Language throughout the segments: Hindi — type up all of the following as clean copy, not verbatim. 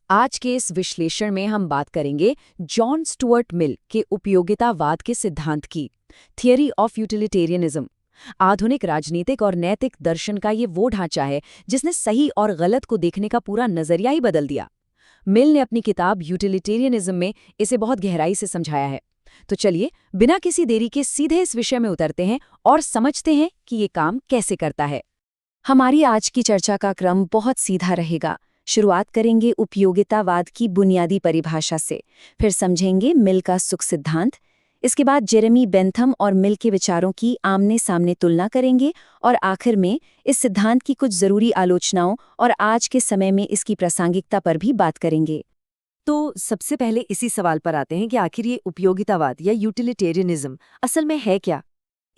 आज के इस विश्लेषण में हम बात करेंगे जॉन स्टुअर्ट मिल के उपयोगितावाद के सिद्धांत की, थियरी ऑफ यूटिलिटेरियनिज्म। आधुनिक राजनीतिक और नैतिक दर्शन का ये वो ढांचा है जिसने सही और गलत को देखने का पूरा नजरिया ही बदल दिया। मिल ने अपनी किताब यूटिलिटेरियनिज्म में इसे बहुत गहराई से समझाया है। तो चलिए बिना किसी देरी के सीधे इस विषय में उतरते हैं और समझते हैं कि ये काम कैसे करता है। हमारी आज की चर्चा का क्रम बहुत सीधा रहेगा। शुरुआत करेंगे उपयोगितावाद की बुनियादी परिभाषा से, फिर समझेंगे मिल का सुख सिद्धांत। इसके बाद जेरेमी बेंथम और मिल के विचारों की आमने सामने तुलना करेंगे और आखिर में इस सिद्धांत की कुछ जरूरी आलोचनाओं और आज के समय में इसकी प्रासंगिकता पर भी बात करेंगे। तो सबसे पहले इसी सवाल पर आते हैं कि आखिर ये उपयोगितावाद या यूटिलिटेरियनिज्म असल में है क्या।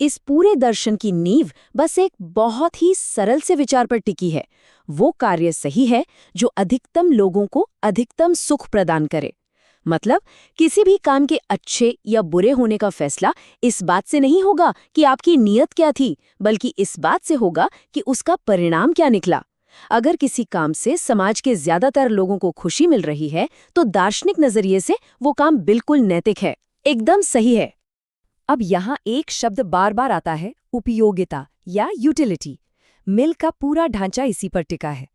इस पूरे दर्शन की नींव बस एक बहुत ही सरल से विचार पर टिकी है। वो कार्य सही है जो अधिकतम लोगों को अधिकतम सुख प्रदान करे। मतलब किसी भी काम के अच्छे या बुरे होने का फैसला इस बात से नहीं होगा कि आपकी नीयत क्या थी, बल्कि इस बात से होगा कि उसका परिणाम क्या निकला। अगर किसी काम से समाज के ज्यादातर लोगों को खुशी मिल रही है तो दार्शनिक नजरिए से वो काम बिल्कुल नैतिक है, एकदम सही है। अब यहाँ एक शब्द बार बार आता है, उपयोगिता या यूटिलिटी। मिल का पूरा ढांचा इसी पर टिका है।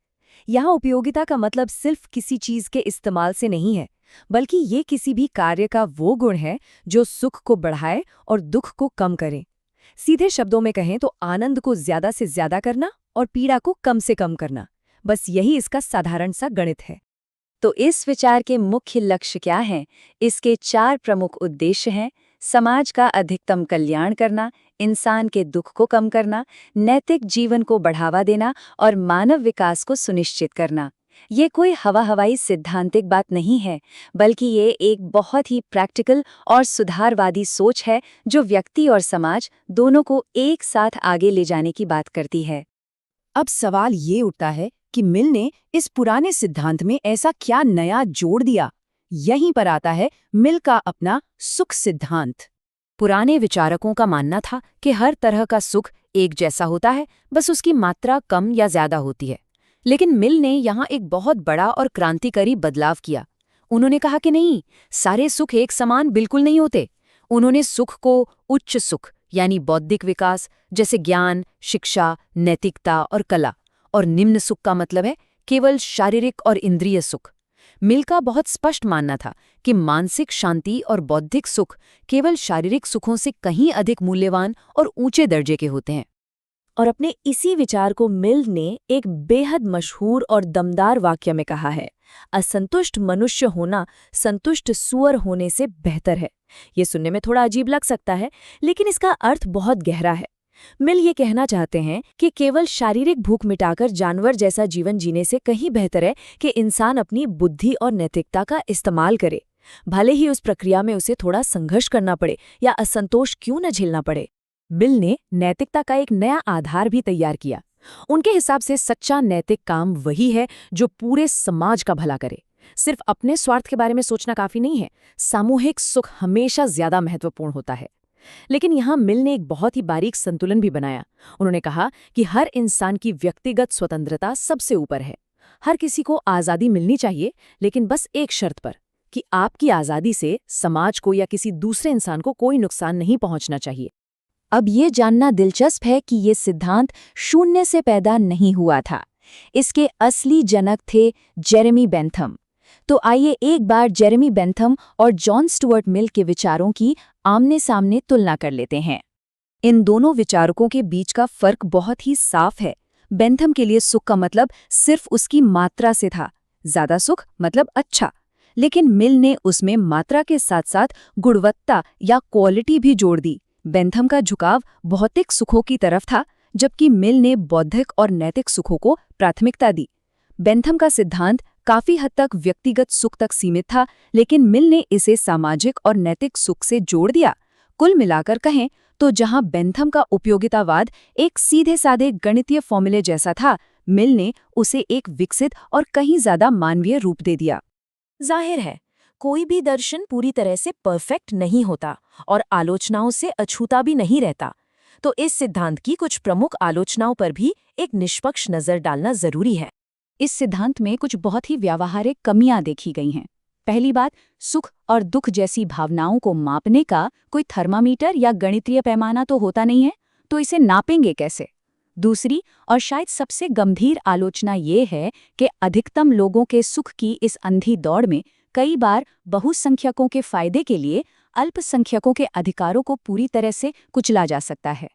यहाँ उपयोगिता का मतलब सिर्फ किसी चीज के इस्तेमाल से नहीं है, बल्कि ये किसी भी कार्य का वो गुण है जो सुख को बढ़ाए और दुख को कम करे। सीधे शब्दों में कहें तो आनंद को ज्यादा से ज्यादा करना और पीड़ा को कम से कम करना, बस यही इसका साधारण सा गणित है। तो इस विचार के मुख्य लक्ष्य क्या हैं? इसके 4 प्रमुख उद्देश्य हैं। समाज का अधिकतम कल्याण करना, इंसान के दुख को कम करना, नैतिक जीवन को बढ़ावा देना और मानव विकास को सुनिश्चित करना। ये कोई हवा-हवाई सिद्धांतिक बात नहीं है, बल्कि ये एक बहुत ही प्रैक्टिकल और सुधारवादी सोच है जो व्यक्ति और समाज दोनों को एक साथ आगे ले जाने की बात करती है। अब सवाल ये उठता है कि मिल ने इस पुराने सिद्धांत में ऐसा क्या नया जोड़ दिया। यहीं पर आता है मिल का अपना सुख सिद्धांत। पुराने विचारकों का मानना था कि हर तरह का सुख एक जैसा होता है, बस उसकी मात्रा कम या ज्यादा होती है। लेकिन मिल ने यहाँ एक बहुत बड़ा और क्रांतिकारी बदलाव किया। उन्होंने कहा कि नहीं, सारे सुख एक समान बिल्कुल नहीं होते। उन्होंने सुख को उच्च सुख यानी बौद्धिक विकास जैसे ज्ञान, शिक्षा, नैतिकता और कला, और निम्न सुख का मतलब है केवल शारीरिक और इंद्रिय सुख। मिल का बहुत स्पष्ट मानना था कि मानसिक शांति और बौद्धिक सुख केवल शारीरिक सुखों से कहीं अधिक मूल्यवान और ऊंचे दर्जे के होते हैं। और अपने इसी विचार को मिल ने एक बेहद मशहूर और दमदार वाक्य में कहा है, असंतुष्ट मनुष्य होना संतुष्ट सूअर होने से बेहतर है। ये सुनने में थोड़ा अजीब लग सकता है, लेकिन इसका अर्थ बहुत गहरा है। मिल ये कहना चाहते हैं कि केवल शारीरिक भूख मिटाकर जानवर जैसा जीवन जीने से कहीं बेहतर है कि इंसान अपनी बुद्धि और नैतिकता का इस्तेमाल करे, भले ही उस प्रक्रिया में उसे थोड़ा संघर्ष करना पड़े या असंतोष क्यों न झेलना पड़े। मिल ने नैतिकता का एक नया आधार भी तैयार किया। उनके हिसाब से सच्चा नैतिक काम वही है जो पूरे समाज का भला करे। सिर्फ अपने स्वार्थ के बारे में सोचना काफी नहीं है, सामूहिक सुख हमेशा ज्यादा महत्वपूर्ण होता है। लेकिन यहाँ मिल ने एक बहुत ही बारीक संतुलन भी बनाया। उन्होंने कहा कि हर इंसान की व्यक्तिगत स्वतंत्रता सबसे ऊपर है। हर किसी को आज़ादी मिलनी चाहिए, लेकिन बस एक शर्त पर, कि आपकी आज़ादी से समाज को या किसी दूसरे इंसान को कोई नुकसान नहीं पहुंचना चाहिए। अब ये जानना दिलचस्प है कि ये सिद्धांत शून्य से पैदा नहीं हुआ था। इसके असली जनक थे जेरेमी बेंथम। तो आइए एक बार जेरेमी बेंथम और जॉन स्टुअर्ट मिल के विचारों की आमने सामने तुलना कर लेते हैं। इन दोनों विचारकों के बीच का फर्क बहुत ही साफ है। बेंथम के लिए सुख का मतलब सिर्फ उसकी मात्रा से था, ज्यादा सुख मतलब अच्छा। लेकिन मिल ने उसमें मात्रा के साथ साथ गुणवत्ता या क्वालिटी भी जोड़ दी। बेंथम का झुकाव भौतिक सुखों की तरफ था, जबकि मिल ने बौद्धिक और नैतिक सुखों को प्राथमिकता दी। बेंथम का सिद्धांत काफी हद तक व्यक्तिगत सुख तक सीमित था, लेकिन मिल ने इसे सामाजिक और नैतिक सुख से जोड़ दिया। कुल मिलाकर कहें तो जहां बेंथम का उपयोगितावाद एक सीधे साधे गणितीय फॉर्मूले जैसा था, मिल ने उसे एक विकसित और कहीं ज्यादा मानवीय रूप दे दिया। जाहिर है, कोई भी दर्शन पूरी तरह से परफेक्ट नहीं होता और आलोचनाओं से अछूता भी नहीं रहता। तो इस सिद्धांत की कुछ प्रमुख आलोचनाओं पर भी एक निष्पक्ष नजर डालना जरूरी है। इस सिद्धांत में कुछ बहुत ही व्यावहारिक कमियां देखी गई हैं। पहली बात, सुख और दुख जैसी भावनाओं को मापने का कोई थर्मामीटर या गणितीय पैमाना तो होता नहीं है, तो इसे नापेंगे कैसे? दूसरी और शायद सबसे गंभीर आलोचना ये है कि अधिकतम लोगों के सुख की इस अंधी दौड़ में कई बार बहुसंख्यकों के फायदे के लिए अल्पसंख्यकों के अधिकारों को पूरी तरह से कुचला जा सकता है।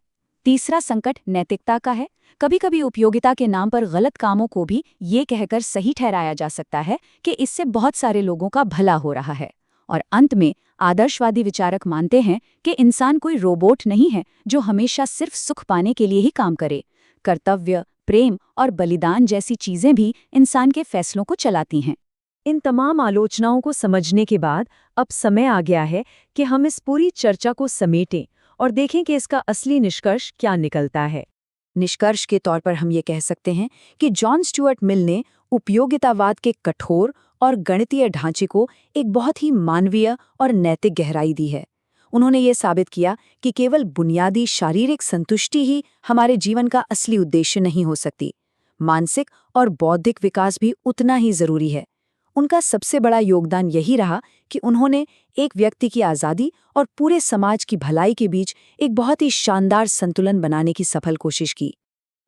तीसरा संकट नैतिकता का है। कभी-कभी उपयोगिता के नाम पर गलत कामों को भी ये कहकर सही ठहराया जा सकता है कि इससे बहुत सारे लोगों का भला हो रहा है। और अंत में आदर्शवादी विचारक मानते हैं कि इंसान कोई रोबोट नहीं है जो हमेशा सिर्फ सुख पाने के लिए ही काम करे। कर्तव्य, प्रेम और बलिदान जैसी चीजें भी इंसान के फैसलों को चलाती हैं। इन तमाम आलोचनाओं को समझने के बाद अब समय आ गया है कि हम इस पूरी चर्चा को समेटें और देखें कि इसका असली निष्कर्ष क्या निकलता है। निष्कर्ष के तौर पर हम ये कह सकते हैं कि जॉन स्टुअर्ट मिल ने उपयोगितावाद के कठोर और गणितीय ढांचे को एक बहुत ही मानवीय और नैतिक गहराई दी है। उन्होंने ये साबित किया कि केवल बुनियादी शारीरिक संतुष्टि ही हमारे जीवन का असली उद्देश्य नहीं हो सकती। मानसिक और बौद्धिक विकास भी उतना ही जरूरी है। उनका सबसे बड़ा योगदान यही रहा कि उन्होंने एक व्यक्ति की आज़ादी और पूरे समाज की भलाई के बीच एक बहुत ही शानदार संतुलन बनाने की सफल कोशिश की।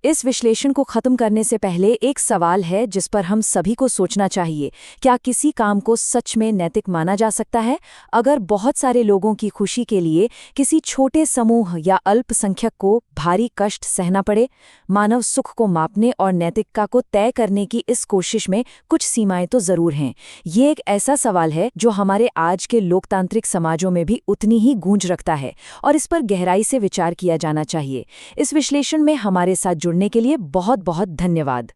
इस विश्लेषण को खत्म करने से पहले एक सवाल है जिस पर हम सभी को सोचना चाहिए। क्या किसी काम को सच में नैतिक माना जा सकता है अगर बहुत सारे लोगों की खुशी के लिए किसी छोटे समूह या अल्पसंख्यक को भारी कष्ट सहना पड़े? मानव सुख को मापने और नैतिकता को तय करने की इस कोशिश में कुछ सीमाएं तो जरूर हैं। ये एक ऐसा सवाल है जो हमारे आज के लोकतांत्रिक समाजों में भी उतनी ही गूंज रखता है और इस पर गहराई से विचार किया जाना चाहिए। इस विश्लेषण में हमारे साथ जुड़ने के लिए बहुत बहुत धन्यवाद।